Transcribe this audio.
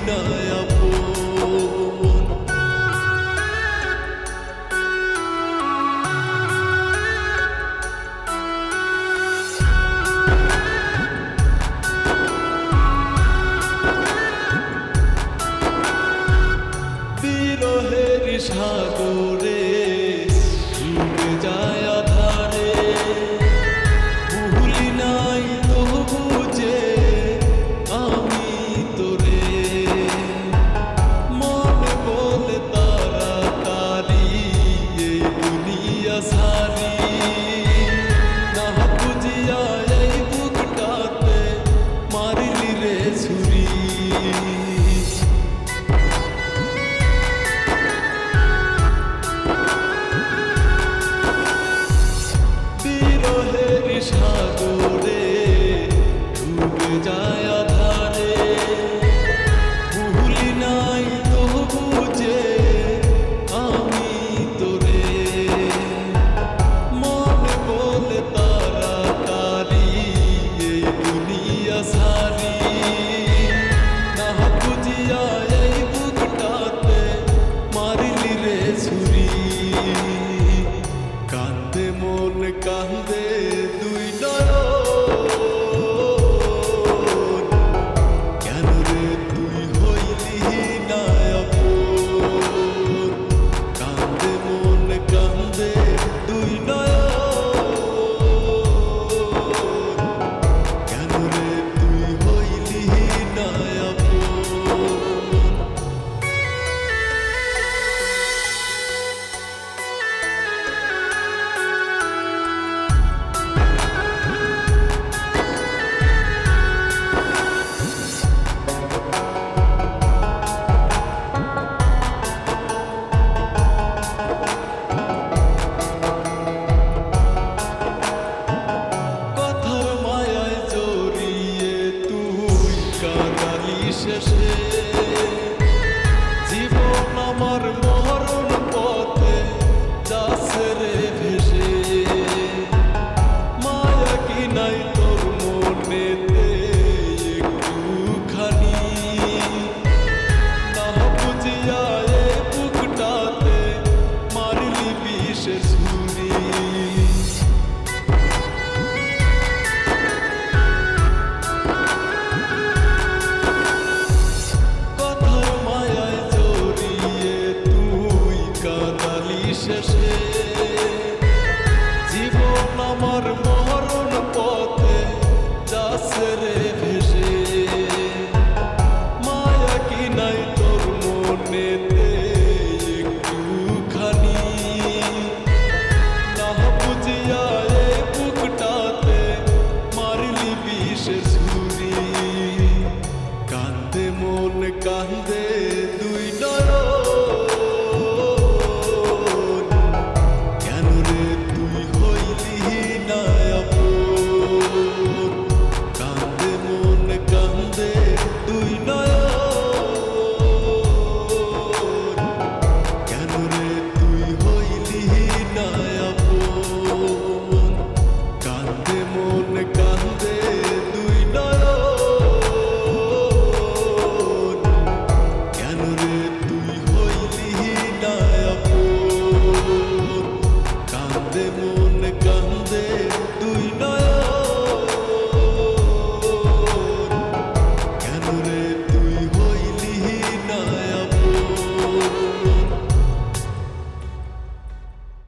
না আপন। বিরহের সাগরে ডুবে যায় আধারে, ভুলি নাই তবু যে আমি তোরে। মনে বলে তাড়াতাড়ি এই দুনিয়া সারি, না বুঝিয়া এই বুকটাতে মারিলি রে ছুরি। সাগরে ডুবে যায় আধারে, ভুলি নাই তবু যে আমি তোরে। মনে বলে তাড়াতাড়ি এই দুনিয়া সারি, না বুঝিয়া এই বুকটাতে মারিলি রে ছুরি। কান্দে মন কান্দে দুই নয়ন, কেন রে তুই হইলি না আপন। কান্দে মন কান্দে দুই নয়ন, কেন রে তুই হইলি না আপন। শেষে জীবন আমার মরণ পথে যাচ্ছে রে ভেসে। মায়া কি নাই তোর মনেতে একটুখানি, না বুঝিয়া এ বুকটাতে মারলি বিষের ছুরি। শেষে জীবন আমার মরণ পথে যাচ্ছে রে ভেসে। মায়া কি নাই তোর মনেতে একটুখানি, না বুঝিয়া এ বুকটাতে মারলি বিষের ছুরি। কান্দে মন কান্দে